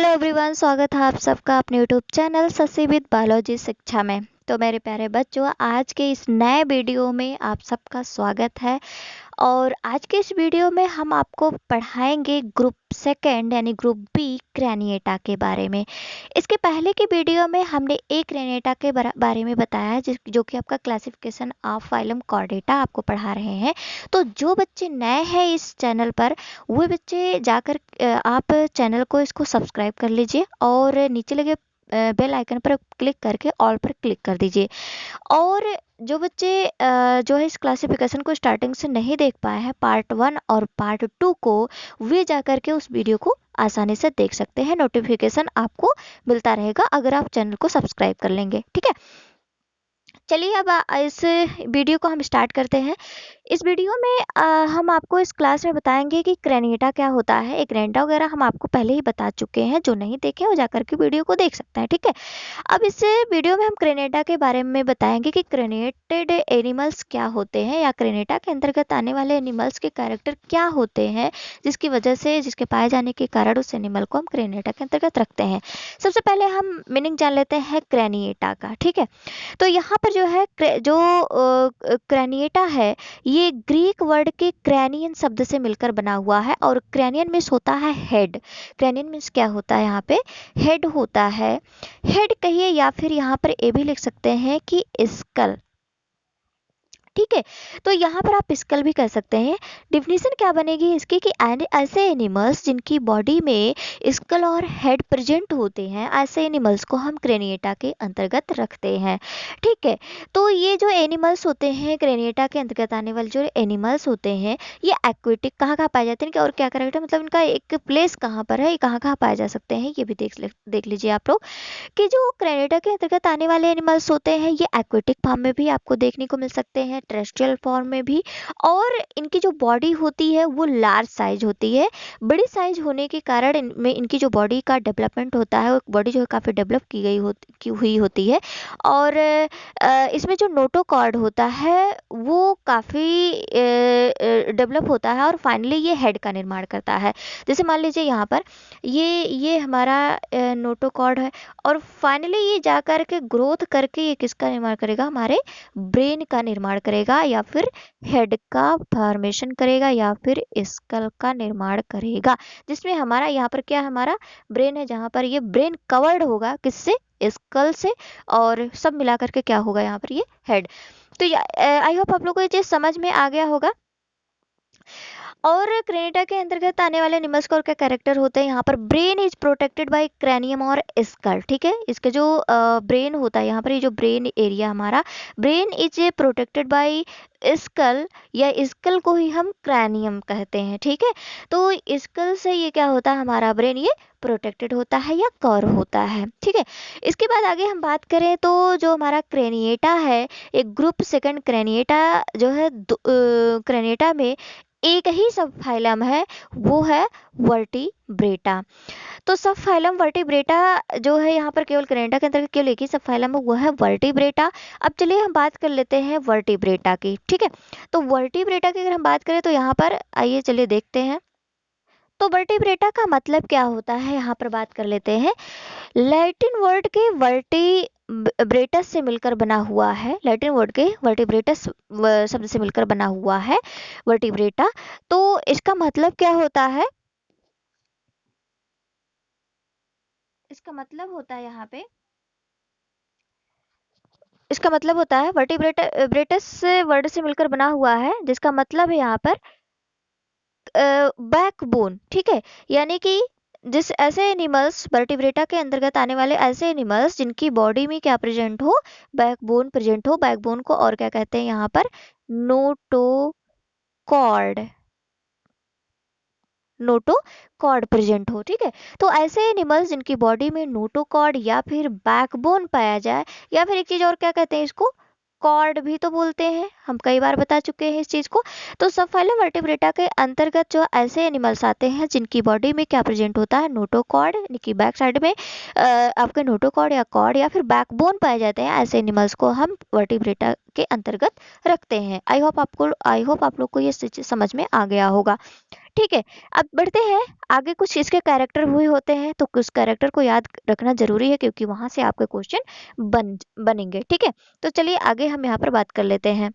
Hello everyone, स्वागत है आप सबका अपने यूट्यूब चैनल ससी विद बायोलॉजी शिक्षा में। तो मेरे प्यारे बच्चों, आज के इस नए वीडियो में आप सबका स्वागत है। और आज के इस वीडियो में हम आपको पढ़ाएंगे ग्रुप सेकंड यानी ग्रुप बी क्रैनिएटा के बारे में। इसके पहले की वीडियो में हमने ए क्रैनिएटा के बारे में बताया है, जो कि आपका क्लासिफिकेशन ऑफ फाइलम कॉर्डेटा आपको पढ़ा रहे हैं। तो जो बच्चे नए हैं इस चैनल पर, वो बच्चे जाकर आप चैनल को इसको सब्सक्राइब कर लीजिए और नीचे लगे बेल आइकन पर क्लिक करके ऑल पर क्लिक कर दीजिए। और जो बच्चे जो है इस क्लासिफिकेशन को स्टार्टिंग से नहीं देख पाए हैं, पार्ट 1 और पार्ट 2 को, वे जाकर के उस वीडियो को आसानी से देख सकते हैं। नोटिफिकेशन आपको मिलता रहेगा अगर आप चैनल को सब्सक्राइब कर लेंगे। ठीक है, चलिए अब इस वीडियो को हम स्टार्ट करते हैं। इस वीडियो में हम आपको इस क्लास में बताएंगे कि क्रैनिएटा क्या होता है। एक क्रैनिएटा वगैरह हम आपको पहले ही बता चुके हैं, जो नहीं देखे वो जाकर के वीडियो को देख सकते हैं। ठीक है, अब इस वीडियो में हम क्रैनिएटा के बारे में बताएंगे कि क्रैनिएटेड एनिमल्स क्या होते हैं, या क्रैनिएटा के अंतर्गत आने वाले एनिमल्स के कैरेक्टर क्या होते हैं, जिसकी वजह से, जिसके पाए जाने के कारण उस एनिमल को हम क्रैनिएटा के अंतर्गत रखते हैं। सबसे पहले हम मीनिंग जान लेते हैं क्रैनिएटा का। ठीक है, तो यहाँ पर जो है जो क्रैनिएटा है, ये ग्रीक वर्ड के क्रैनियन शब्द से मिलकर बना हुआ है। और क्रैनियन मीन्स होता है हेड। क्रैनियन मीन्स क्या होता है, यहाँ पे हेड होता है। हेड कहिए, या फिर यहाँ पर ये भी लिख सकते हैं कि स्कल। ठीक है, तो यहाँ पर आप स्कल भी कह सकते हैं। डिफिनीशन क्या बनेगी इसकी कि ऐसे एनिमल्स जिनकी बॉडी में स्कल और हेड प्रेजेंट होते हैं, ऐसे एनिमल्स को हम क्रैनिएटा के अंतर्गत रखते हैं। ठीक है, तो ये जो एनिमल्स होते हैं, क्रैनिएटा के अंतर्गत आने वाले जो एनिमल्स होते हैं, ये एक्वेटिक कहाँ कहाँ पाए जाते हैं और क्या करेक्टर, मतलब इनका एक प्लेस कहाँ पर है, ये कहाँ कहाँ पाए जा सकते हैं, ये भी देख लीजिए आप लोग कि जो क्रैनिएटा के अंतर्गत आने वाले एनिमल्स होते हैं, ये एक्वेटिक फॉर्म में भी आपको देखने को मिल सकते हैं, टेरेस्ट्रियल फॉर्म में भी। और इनकी जो बॉडी होती है वो लार्ज साइज होती है। बड़ी साइज होने के कारण इनमें इनकी जो बॉडी का डेवलपमेंट होता है, वो बॉडी जो है काफ़ी डेवलप की हुई होती है। और इसमें जो नोटोकॉर्ड होता है वो काफ़ी डेवलप होता है, और फाइनली ये हेड का निर्माण करता है। जैसे मान लीजिए यहाँ पर ये हमारा नोटोकॉर्ड है, और फाइनली ये जा कर के ग्रोथ करके ये किसका निर्माण करेगा, हमारे ब्रेन का निर्माण करेगा, या फिर हेड का फॉर्मेशन करेगा, या फिर स्कल का निर्माण करेगा, जिसमें हमारा यहाँ पर क्या, हमारा ब्रेन है, जहाँ पर ये ब्रेन कवर्ड होगा किससे, स्कल से, और सब मिलाकर के क्या होगा यहाँ पर, ये हेड। तो आई होप आप लोगों को ये चीज़ समझ में आ गया होगा। और क्रैनिएटा के अंतर्गत आने वाले एनिमल्स का और क्या कैरेक्टर होते हैं, यहाँ पर brain is protected bye cranium और स्कल। ठीक है, इसके जो ब्रेन होता है, यहाँ पर ये जो ब्रेन एरिया हमारा, brain is protected by skull, या स्कल को ही हम क्रैनियम कहते हैं। ठीक है, तो स्कल से ये क्या होता है, हमारा ब्रेन ये प्रोटेक्टेड होता है या कवर होता है। ठीक है, इसके बाद आगे हम बात करें तो जो हमारा क्रैनिएटा है, एक ग्रुप सेकंड क्रैनिएटा जो है, क्रैनिएटा में एक ही सब फाइलम है, वो है वर्टिब्रेटा। तो सब फाइलम वर्टिब्रेटा जो है, यहाँ पर केवल क्रैनिएटा के अंतर्गत केवल एक ही सब फाइलम है, वो है वर्टिब्रेटा। अब चलिए हम बात कर लेते हैं वर्टिब्रेटा की। ठीक है, तो वर्टिब्रेटा की अगर हम बात करें तो यहाँ पर आइए चलिए देखते हैं। तो वर्टिब्रेटा का मतलब क्या होता है, यहाँ पर बात कर लेते हैं। लैटिन वर्ड के वर्टिब्रेटस से मिलकर बना हुआ है, लैटिन वर्ड के वर्टिब्रेटस शब्द से मिलकर बना हुआ है वर्टिब्रेटा। तो इसका मतलब क्या होता है, इसका मतलब होता है यहाँ पे, इसका मतलब होता है वर्टिब्रेटस वर्ड से मिलकर बना हुआ है, जिसका मतलब है यहाँ पर बैकबोन। ठीक है, यानी कि जिस ऐसे एनिमल्स, वर्टिब्रेटा के अंतर्गत आने वाले ऐसे एनिमल्स जिनकी बॉडी में क्या प्रेजेंट हो, बैकबोन प्रेजेंट हो। बैकबोन को और क्या कहते हैं यहाँ पर, नोटोकॉर्ड, नोटोकॉर्ड प्रेजेंट हो। ठीक है, तो ऐसे एनिमल्स जिनकी बॉडी में नोटोकॉर्ड या फिर बैकबोन पाया जाए, या फिर एक चीज और क्या कहते हैं इसको, कॉर्ड भी तो बोलते हैं, हम कई बार बता चुके हैं इस चीज को। तो सबफाइलम वर्टिब्रेटा के अंतर्गत जो ऐसे एनिमल्स आते हैं जिनकी बॉडी में क्या प्रेजेंट होता है, नोटोकॉर्ड, यानी कि बैक साइड में आपके नोटोकॉर्ड या कॉर्ड या फिर बैकबोन पाए जाते हैं, ऐसे एनिमल्स को हम वर्टिब्रेटा के अंतर्गत रखते हैं। आई होप आप लोग को ये समझ में आ गया होगा। ठीक है, अब बढ़ते हैं आगे। कुछ इसके कैरेक्टर हुए होते हैं, तो कुछ कैरेक्टर को याद रखना जरूरी है क्योंकि वहां से आपके क्वेश्चन बनेंगे। ठीक है, तो चलिए आगे हम यहाँ पर बात कर लेते हैं।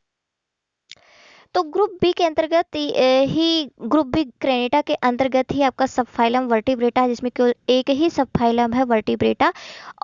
तो ग्रुप बी के अंतर्गत ही ग्रुप बी क्रेनेटा के अंतर्गत ही आपका सब फाइलम वर्टिब्रेटा है, जिसमें केवल एक ही सब फाइलम है वर्टिब्रेटा।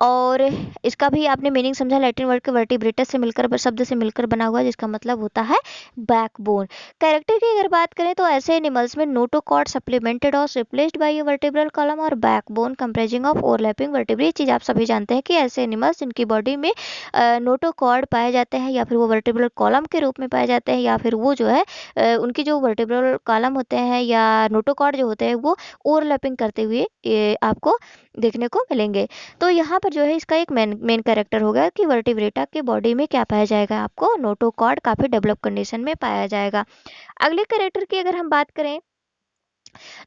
और इसका भी आपने मीनिंग समझा, लैटिन वर्ड के वर्टिब्रेटस से मिलकर, शब्द से मिलकर बना हुआ, जिसका मतलब होता है बैकबोन। कैरेक्टर की अगर बात करें तो ऐसे एनिमल्स में नोटोकॉर्ड सप्लीमेंटेड और replaced by a vertebral column और backbone comprising of overlapping vertebrae. ये चीज आप सभी जानते हैं कि ऐसे एनिमल्स जिनकी बॉडी में नोटोकॉर्ड पाए जाते हैं, या फिर वो वर्टिब्रल कॉलम के रूप में पाए जाते हैं, या फिर वो जो है उनकी जो वर्टिब्रल कॉलम होते हैं या नोटोकॉर्ड जो होते हैं वो ओवरलैपिंग करते हुए आपको देखने को मिलेंगे। तो यहाँ पर जो है इसका एक मेन कैरेक्टर होगा कि वर्टिब्रेटा के बॉडी में क्या पाया जाएगा, आपको नोटोकॉर्ड काफी डेवलप कंडीशन में पाया जाएगा। अगले कैरेक्टर की अगर हम बात करें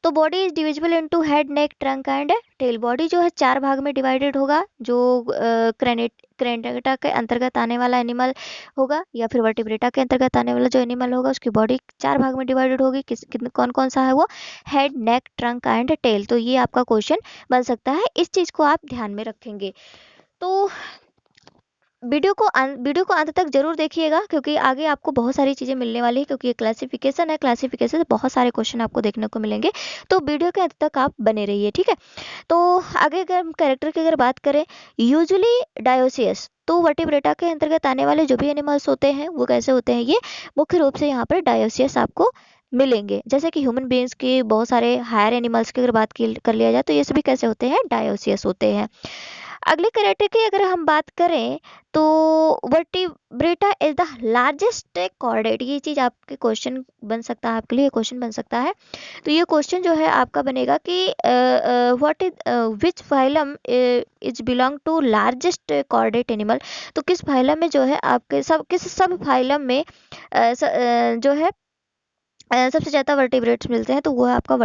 तो body is divisible into head, neck, trunk and tail. Body जो है 4 भाग में डिवाइडेड होगा। जो क्रेनेटा के अंतर्गत आने वाला एनिमल होगा या फिर वर्टिब्रेटा के अंतर्गत आने वाला जो एनिमल होगा उसकी बॉडी 4 भाग में डिवाइडेड होगी। कौन कौन सा है वो, head, neck, trunk and tail. तो ये आपका क्वेश्चन बन सकता है, इस चीज को आप ध्यान में रखेंगे। तो वीडियो को अंत तक जरूर देखिएगा क्योंकि आगे आपको बहुत सारी चीज़ें मिलने वाली है, क्योंकि ये क्लासिफिकेशन है, क्लासिफिकेशन से बहुत सारे क्वेश्चन आपको देखने को मिलेंगे। तो वीडियो के अंत तक आप बने रहिए। ठीक है, तो आगे अगर हम कैरेक्टर की अगर बात करें, यूजुअली डायोसियस, तो वर्टिब्रेटा के अंतर्गत आने वाले जो भी एनिमल्स होते हैं वो कैसे होते हैं, ये मुख्य रूप से यहाँ पर डायोसियस आपको मिलेंगे। जैसे कि ह्यूमन बींग्स के बहुत सारे हायर एनिमल्स की अगर बात कर लिया जाए तो ये सभी कैसे होते हैं, डायोसियस होते हैं। अगले कैरेक्टर की अगर हम बात करें तो vertebrata is the largest chordate. ये चीज आपके क्वेश्चन बन सकता है, आपके लिए क्वेश्चन बन सकता है। तो ये क्वेश्चन जो है आपका बनेगा कि what is which phylum is belong to largest chordate animal. तो किस फाइलम में जो है आपके किस सब फाइलम में जो है सबसे ज़्यादा वर्टिब्रेट्स मिलते हैं, तो वो है आपका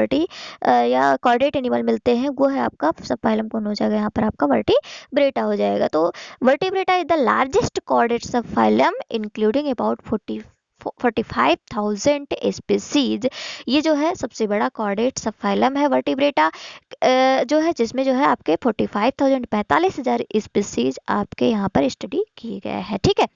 या कॉर्डेट एनिमल मिलते हैं, वो है आपका सब फाइलम कौन हो जाएगा, यहाँ पर आपका वर्टिब्रेटा हो जाएगा। तो vertebrata is the largest chordate सब फाइलम इंक्लूडिंग अबाउट 45,000 स्पीसीज। ये जो है सबसे बड़ा कॉर्डेट सब फाइलम है वर्टिब्रेटा, जो है जिसमें जो है आपके 45,000 स्पीसीज आपके यहाँ पर स्टडी किए गए हैं। ठीक है,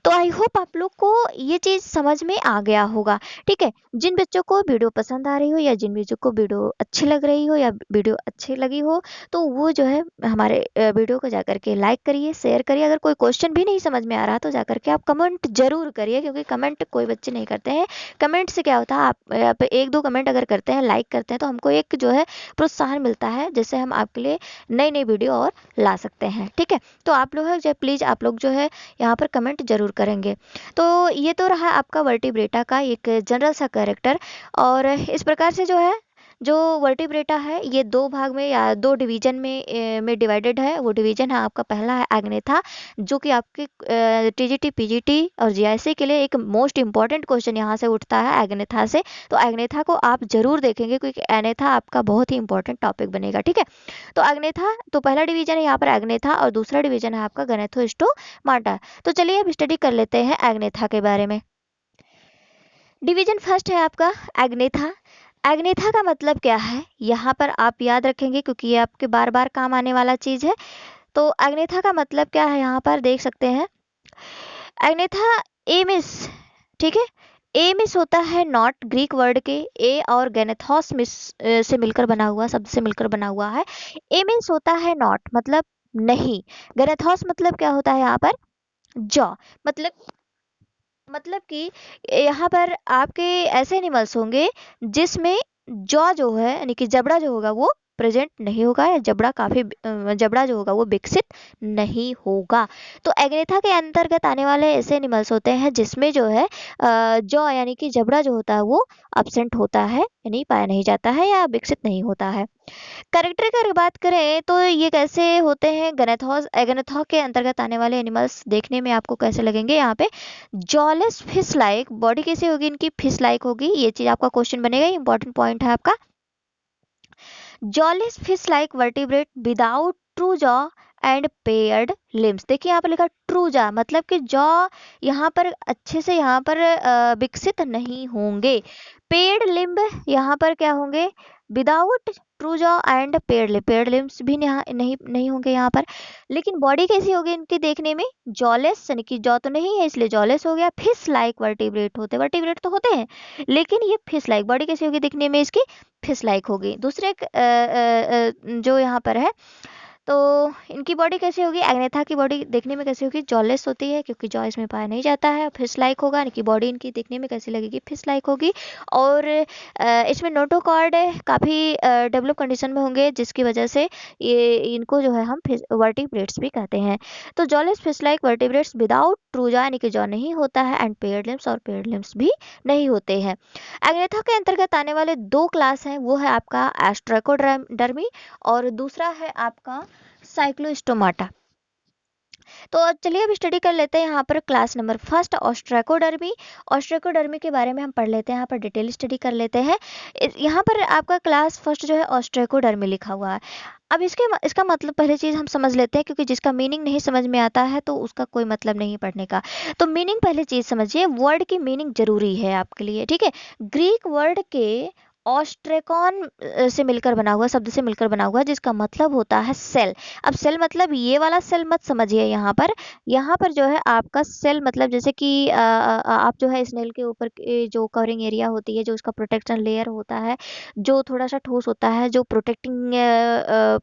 तो आई होप आप लोग को ये चीज समझ में आ गया होगा। ठीक है, जिन बच्चों को वीडियो पसंद आ रही हो या जिन बच्चों को वीडियो अच्छी लग रही हो या वीडियो अच्छी लगी हो, तो वो जो है हमारे वीडियो को जाकर के लाइक करिए, शेयर करिए। अगर कोई क्वेश्चन भी नहीं समझ में आ रहा तो जाकर के आप कमेंट जरूर करिए, क्योंकि कमेंट कोई बच्चे नहीं करते हैं। कमेंट से क्या होता है, आप 1-2 कमेंट अगर करते हैं, लाइक करते हैं, तो हमको एक जो है प्रोत्साहन मिलता है, जिससे हम आपके लिए नई नई वीडियो और ला सकते हैं। ठीक है, तो आप लोग है प्लीज आप लोग जो है यहाँ पर कमेंट जरूर करेंगे। तो ये तो रहा आपका वर्टिब्रेटा का एक जनरल सा कैरेक्टर। और इस प्रकार से जो है जो वर्टिब्रेटा है ये 2 भाग में या 2 डिवीजन में डिवाइडेड है। वो डिवीजन है आपका, पहला है एग्नेथा, जो कि आपके टीजीटी पीजीटी और जीआईसी के लिए एक मोस्ट इंपॉर्टेंट क्वेश्चन यहाँ से उठता है एग्नेथा से। तो एग्नेथा को आप जरूर देखेंगे क्योंकि एग्नेथा आपका बहुत ही इंपॉर्टेंट टॉपिक बनेगा। ठीक है, तो एग्नेथा तो पहला डिवीजन है यहाँ पर एग्नेथा, और दूसरा डिवीजन है आपका गैनेथोस्टोमाटा। तो चलिए अब स्टडी कर लेते हैं एग्नेथा के बारे में। डिवीजन फर्स्ट है आपका एग्नेथा। एग्नेथा का मतलब क्या है, यहाँ पर आप याद रखेंगे क्योंकि ये आपके बार बार काम आने वाला चीज है। तो एग्नेथा का मतलब क्या है, यहाँ पर देख सकते हैं एग्नेथा एमिस। ठीक है, एमिस होता है नॉट, ग्रीक वर्ड के ए और गैनेथोस मिस से मिलकर बना हुआ, शब्द से मिलकर बना हुआ है। एमिस होता है नॉट मतलब नहीं, गैनेथोस मतलब क्या होता है यहाँ पर, जॉ। मतलब कि यहाँ पर आपके ऐसे एनिमल्स होंगे जिसमें जॉ जो है यानी कि जबड़ा जो होगा वो प्रेजेंट नहीं होगा, या जबड़ा जो होगा वो विकसित नहीं होगा। तो एग्नेथा के अंतर्गत आने वाले ऐसे एनिमल्स होते हैं जिसमें जो है जॉ यानी कि जबड़ा जो होता है वो अब्सेंट होता है, यानी पाया नहीं जाता है या विकसित नहीं होता है। कैरेक्टर की अगर बात करें तो ये कैसे होते हैं, एगेनेथॉ के अंतर्गत आने वाले एनिमल्स देखने में आपको कैसे लगेंगे, यहाँ पे जॉलेस फिश लाइक, बॉडी कैसी होगी इनकी, फिश लाइक होगी। ये चीज आपका क्वेश्चन बनेगा, इंपॉर्टेंट पॉइंट है आपका। Jawless fish like vertebrate without true jaw and paired limbs. देखिए यहाँ पर लिखा ट्रूजा, मतलब कि जॉ यहाँ पर अच्छे से यहाँ पर विकसित नहीं होंगे। पेयर्ड लिम्ब यहाँ पर क्या होंगे, without true jaw and paired limbs भी नहीं होंगे यहाँ पर। लेकिन बॉडी कैसी होगी इनकी देखने में, जॉलेस, यानी कि जॉ तो नहीं है इसलिए जॉलेस हो गया। फिश लाइक वर्टिब्रेट तो होते हैं, लेकिन ये फिश लाइक बॉडी कैसी होगी दिखने में इसकी, फिश लाइक होगी। दूसरे जो यहाँ पर है, तो इनकी बॉडी कैसी होगी, एग्नेथा की बॉडी देखने में कैसी होगी, जॉलेस होती है, क्योंकि जॉ इसमें पाया नहीं जाता है। फिश लाइक होगा, यानी कि बॉडी इनकी देखने में कैसी लगेगी, फिश लाइक होगी। और इसमें नोटोकॉर्ड काफ़ी डेवलप कंडीशन में होंगे, जिसकी वजह से ये इनको जो है हम वर्टिब्रेट्स भी कहते हैं। तो jawless fish like vertebrates without true jaw, यानी कि जॉ नहीं होता है, एंड पेयर्ड लिम्स, और पेयर्ड लिम्स भी नहीं होते हैं। एग्नेथा के अंतर्गत आने वाले दो क्लास हैं, वो है आपका एस्ट्रेकोडर्मी और दूसरा है आपका साइक्लोस्टोमाटा। तो चलिए अब स्टडी कर लेते हैं यहाँ पर class number first, Ostracodermi. Ostracodermi के बारे में हम पढ़ लेते हैं, यहाँ पर डिटेल स्टडी कर लेते हैं। यहाँ पर आपका क्लास फर्स्ट जो है ऑस्ट्रेकोडर्मी लिखा हुआ है। अब इसका मतलब पहले चीज़ हम समझ लेते हैं, क्योंकि जिसका मीनिंग नहीं समझ में आता है तो उसका कोई मतलब नहीं पढ़ने का। तो मीनिंग पहले चीज़ समझिए, वर्ड की मीनिंग जरूरी है आपके लिए, ठीक है। ग्रीक वर्ड के ऑस्ट्रेकॉन से मिलकर बना हुआ, शब्द से मिलकर बना हुआ, जिसका मतलब होता है सेल। अब सेल मतलब ये वाला सेल मत समझिए, यहाँ पर जो है आपका सेल मतलब जैसे कि आप जो है स्नेल के ऊपर जो कवरिंग एरिया होती है, जो उसका प्रोटेक्शन लेयर होता है, जो थोड़ा सा ठोस होता है, जो प्रोटेक्टिंग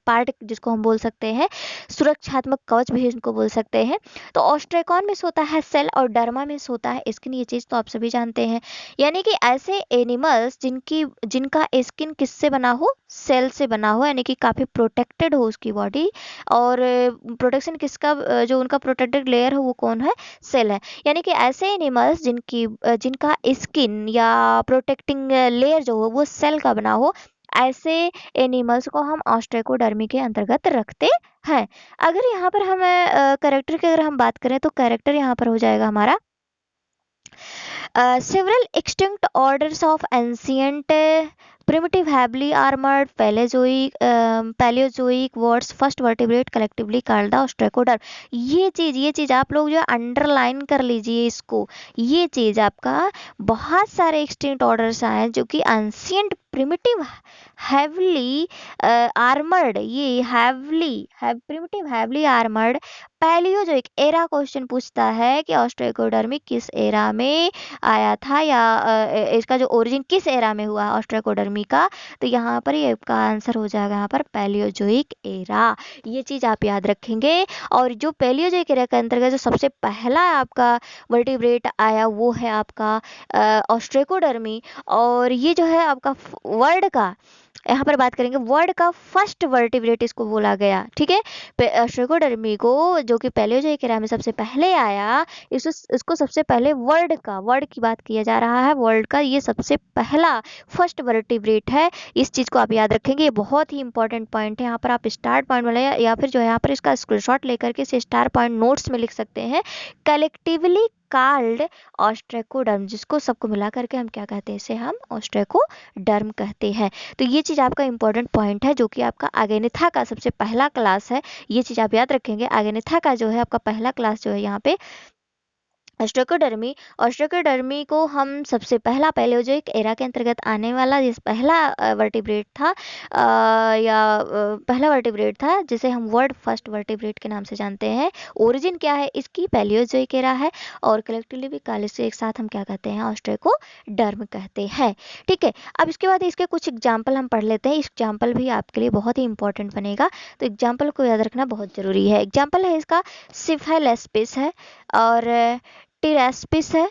पार्ट जिसको हम बोल सकते हैं, सुरक्षात्मक कवच भी इनको बोल सकते हैं। तो ऑस्ट्रेकॉन में होता है सेल और डर्मा में होता है स्किन, ये चीज़ तो आप सभी जानते हैं। यानी कि ऐसे एनिमल्स जिनका स्किन किससे बना हो, सेल से बना हो, यानी कि काफ़ी प्रोटेक्टेड हो उसकी बॉडी। और प्रोटेक्शन किसका, जो उनका प्रोटेक्टेड लेयर हो वो कौन है, सेल है। यानी कि ऐसे एनिमल्स जिनका स्किन या प्रोटेक्टिंग लेयर जो हो वो सेल का बना हो, ऐसे एनिमल्स को हम ऑस्ट्रेकोडर्मी के अंतर्गत रखते हैं। अगर यहाँ पर हम कैरेक्टर की अगर हम बात करें, तो कैरेक्टर यहाँ पर हो जाएगा हमारा several extinct orders of ancient primitive heavily armored paleozoic words first vertebrate collectively called the ostracoderm। ये चीज आप लोग जो अंडरलाइन कर लीजिए इसको, ये चीज आपका बहुत सारे एक्सटिंक्ट ऑर्डर्स आए जो कि एंशियंट प्रिमिटिव हैवली आर्मर्ड, ये primitive heavily armoured Palaeozoic era question पूछता है कि ऑस्ट्रेकोडर्मी किस एरा में आया था, या इसका जो ओरिजिन किस एरा में हुआ ऑस्ट्रेकोडर्मी का, तो यहाँ पर ये आपका आंसर हो जाएगा यहाँ पर पैलियोजोइक एरा। ये चीज़ आप याद रखेंगे। और जो पैलियोजोइक एरा के अंतर्गत जो सबसे पहला आपका वर्टिब्रेट आया वो है आपका ऑस्ट्रेकोडर्मी। और ये जो है आपका वर्ल्ड का, यहाँ पर बात करेंगे वर्ल्ड का फर्स्ट वर्टिब्रेट इसको बोला गया, ठीक है। ऑस्ट्रेकोडर्मी को जो कि पैलियोजोइक एरा में सबसे पहले आया, इसको सबसे पहले वर्ल्ड की बात किया जा रहा है, वर्ल्ड का ये सबसे पहला फर्स्ट वर्टिब्रेट है। इस चीज़ को आप याद रखेंगे, ये बहुत ही इंपॉर्टेंट पॉइंट है। यहाँ पर आप स्टार पॉइंट वाले या फिर जो है यहाँ पर इसका स्क्रीनशॉट लेकर के इसे स्टार पॉइंट नोट्स में लिख सकते हैं। कलेक्टिवली कार्ड ऑस्ट्रेकोडर्म, जिसको सबको मिला करके हम क्या कहते हैं, इसे हम ऑस्ट्रेकोडर्म कहते हैं। तो ये चीज़ आपका इंपॉर्टेंट पॉइंट है, जो कि आपका आगेनिथा का सबसे पहला क्लास है। ये चीज़ आप याद रखेंगे, आगेनिथा का जो है आपका पहला क्लास जो है यहाँ पे ऑस्ट्रेकोडर्मी को हम सबसे पहला पैलियोजोइक एरा के अंतर्गत आने वाला जिस पहला वर्टिब्रेट था, पहला वर्टिब्रेट था, जिसे हम वर्ल्ड फर्स्ट वर्टिब्रेट के नाम से जानते हैं। ओरिजिन क्या है इसकी, पैलियोजोइक एरा है। और कलेक्टिवली काले से एक साथ हम क्या कहते हैं, ऑस्ट्रेकोडर्म कहते हैं, ठीक है। अब इसके बाद इसके कुछ एग्जाम्पल हम पढ़ लेते हैं। एग्जाम्पल भी आपके लिए बहुत ही इंपॉर्टेंट बनेगा, तो एग्जाम्पल को याद रखना बहुत ज़रूरी है। एग्जाम्पल है इसका सिफेलेस्पिस है और टिरास्पिस है।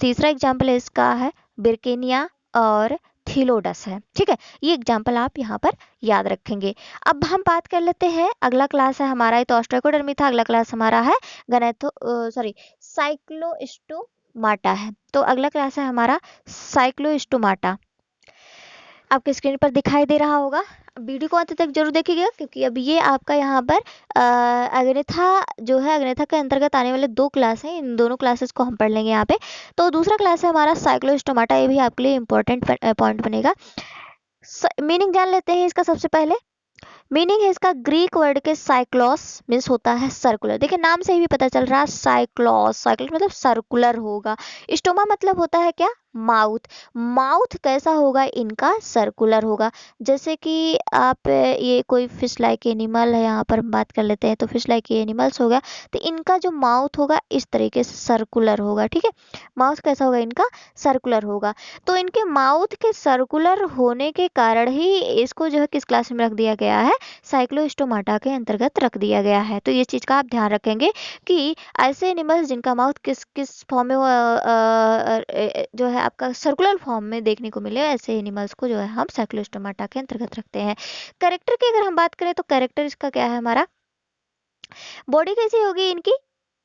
तीसरा एग्जाम्पल इसका है बिरकेनिया और थीलोडस है, ठीक है। ये एग्जाम्पल आप यहाँ पर याद रखेंगे। अब हम बात कर लेते हैं, अगला क्लास है हमारा, ये तो ऑस्ट्रेकोडर्मी था, अगला क्लास हमारा है साइक्लोस्टोमाटा है। तो अगला क्लास है हमारा साइक्लोस्टोमाटा, आपके स्क्रीन पर दिखाई दे रहा होगा। वीडियो को अंत तक जरूर देखिएगा, क्योंकि अब ये आपका यहाँ पर अग्नेथा जो है, अग्नेथा के अंतर्गत आने वाले दो क्लास हैं, इन दोनों क्लासेस को हम पढ़ लेंगे यहाँ पे। तो दूसरा क्लास है हमारा साइक्लोस्टोमाटा, ये भी आपके लिए इंपॉर्टेंट पॉइंट बनेगा। मीनिंग जान लेते हैं इसका सबसे पहले। मीनिंग है इसका ग्रीक वर्ड के साइक्लोस मीन्स होता है सर्कुलर। देखिए नाम से ही भी पता चल रहा है, साइक्लोस, साइक्लोस मतलब सर्कुलर होगा। स्टोमा मतलब होता है क्या, माउथ। माउथ कैसा होगा इनका, सर्कुलर होगा। जैसे कि आप ये कोई फिश लाइक एनिमल है, यहाँ पर हम बात कर लेते हैं, तो फिश लाइक एनिमल्स हो गया, तो इनका जो माउथ होगा इस तरीके से सर्कुलर होगा। ठीक है, माउथ कैसा होगा इनका, सर्कुलर होगा। तो इनके माउथ के सर्कुलर होने के कारण ही इसको जो है किस क्लास में रख दिया गया है, साइक्लोस्टोमाटा के अंतर्गत रख दिया गया है। तो ये चीज़ का आप ध्यान रखेंगे कि ऐसे एनिमल्स जिनका माउथ किस किस फॉर्म में जो है आपका सर्कुलर फॉर्म में देखने को मिले, ऐसे एनिमल्स को जो है हम साइक्लोस्टोमाटा के अंतर्गत रखते हैं। कैरेक्टर की अगर हम बात करें तो कैरेक्टर इसका क्या है हमारा, बॉडी कैसी होगी इनकी,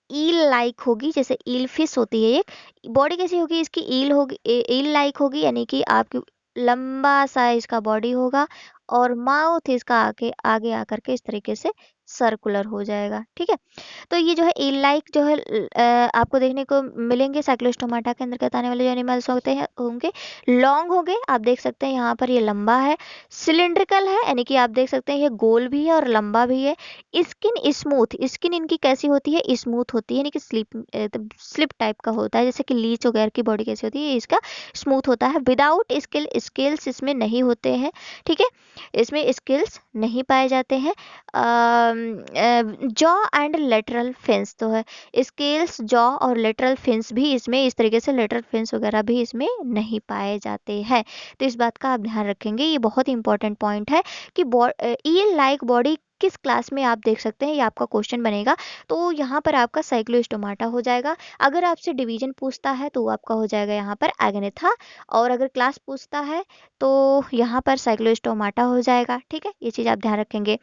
ईल लाइक होगी, जैसे ईल फिश होती है एक। बॉडी कैसी होगी इसकी, ईल होगी, ईल लाइक होगी, यानी कि आपकी लंबा सा इसका बॉडी होगा, और माउथ इसका आगे आगे आकर के इस तरीके से सर्कुलर हो जाएगा। ठीक है, तो ये जो है ईल लाइक जो है आपको देखने को मिलेंगे साइक्लोस्टोमाटा के अंतर्गत आने वाले जो एनिमल्स होते हैं होंगे। लॉन्ग होंगे, आप देख सकते हैं यहाँ पर ये लंबा है। सिलिंड्रिकल है, यानी कि आप देख सकते हैं ये गोल भी है और लंबा भी है। स्किन स्मूथ, स्किन इनकी कैसी होती है, स्मूथ होती है, यानी कि स्लिप टाइप का होता है, जैसे कि लीच वगैरह की बॉडी कैसी होती है, इसका स्मूथ होता है। विदाउट स्केल्स इसमें नहीं होते हैं। ठीक है, इसमें स्केल्स नहीं पाए जाते हैं। जॉ एंड लेटरल फिन्स तो है, स्केल्स, जॉ और लेटरल फिन्स भी इसमें इस तरीके से, लेटरल फिन्स वगैरह भी इसमें नहीं पाए जाते हैं। तो इस बात का आप ध्यान रखेंगे, ये बहुत ही इंपॉर्टेंट पॉइंट है कि ईल लाइक बॉडी किस क्लास में आप देख सकते हैं, ये आपका क्वेश्चन बनेगा। तो यहाँ पर आपका साइक्लोस्टोमाटा हो जाएगा। अगर आपसे डिवीजन पूछता है तो वो आपका हो जाएगा यहाँ पर एगनेथा, और अगर क्लास पूछता है तो यहाँ पर साइक्लोस्टोमाटा हो जाएगा। ठीक है, ये चीज़ आप ध्यान रखेंगे।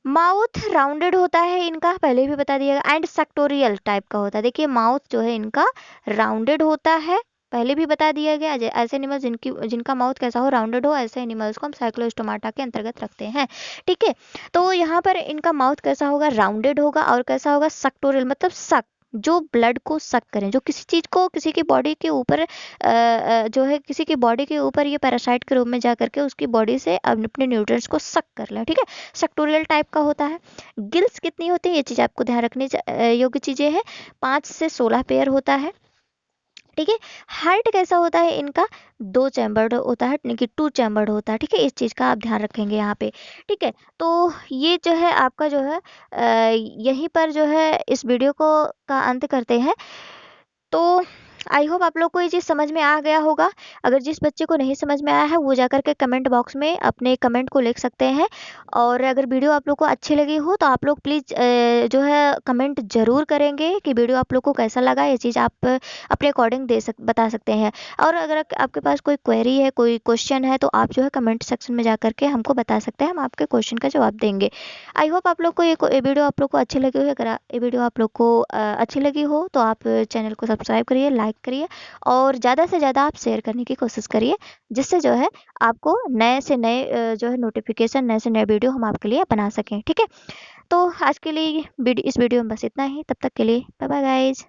माउथ राउंडेड होता है इनका, पहले भी बता दिया, एंड सेक्टोरियल टाइप का होता है। देखिए माउथ जो है इनका राउंडेड होता है, पहले भी बता दिया गया। ऐसे एनिमल्स जिनका माउथ कैसा हो, राउंडेड हो, ऐसे एनिमल्स को हम साइक्लोस्टोमाटा के अंतर्गत रखते हैं। ठीक है, तो यहाँ पर इनका माउथ कैसा होगा, राउंडेड होगा, और कैसा होगा, सेक्टोरियल मतलब सक, जो ब्लड को सक करें, जो किसी चीज को किसी की बॉडी के ऊपर जो है किसी की बॉडी के ऊपर ये पैरासाइट के रूप में जा करके उसकी बॉडी से अपने न्यूट्रिएंट्स को सक कर ले। ठीक है, सेक्टोरियल टाइप का होता है। गिल्स कितनी होती है, ये चीज आपको ध्यान रखने योग्य चीजें हैं, 5 से 16 पेयर होता है। ठीक है, हार्ट कैसा होता है इनका, 2 चैम्बर्ड होता है, यानी कि 2 चैम्बर्ड होता है। ठीक है, इस चीज़ का आप ध्यान रखेंगे यहाँ पे। ठीक है, तो ये जो है आपका जो है यहीं पर जो है इस वीडियो को का अंत करते हैं। तो आई होप आप लोग को ये चीज़ समझ में आ गया होगा। अगर जिस बच्चे को नहीं समझ में आया है वो जाकर के कमेंट बॉक्स में अपने कमेंट को लिख सकते हैं। और अगर वीडियो आप लोग को अच्छी लगी हो तो आप लोग प्लीज़ जो है कमेंट ज़रूर करेंगे कि वीडियो आप लोग को कैसा लगा। ये चीज़ आप अपने अकॉर्डिंग बता सकते हैं। और अगर आपके पास कोई क्वेरी है, कोई क्वेश्चन है, तो आप जो है कमेंट सेक्शन में जा करके हमको बता सकते हैं, हम आपके क्वेश्चन का जवाब देंगे। आई होप आप लोग को ये वीडियो आप लोग को अच्छी लगी हो। अगर ये वीडियो आप लोग को अच्छी लगी हो तो आप चैनल को सब्सक्राइब करिए, लाइक करिए, और ज़्यादा से ज़्यादा आप शेयर करने की कोशिश करिए, जिससे जो है आपको नए से नए जो है नोटिफिकेशन, नए से नए वीडियो हम आपके लिए बना सकें। ठीक है, तो आज के लिए इस वीडियो में बस इतना ही। तब तक के लिए बाय बाय गाइज।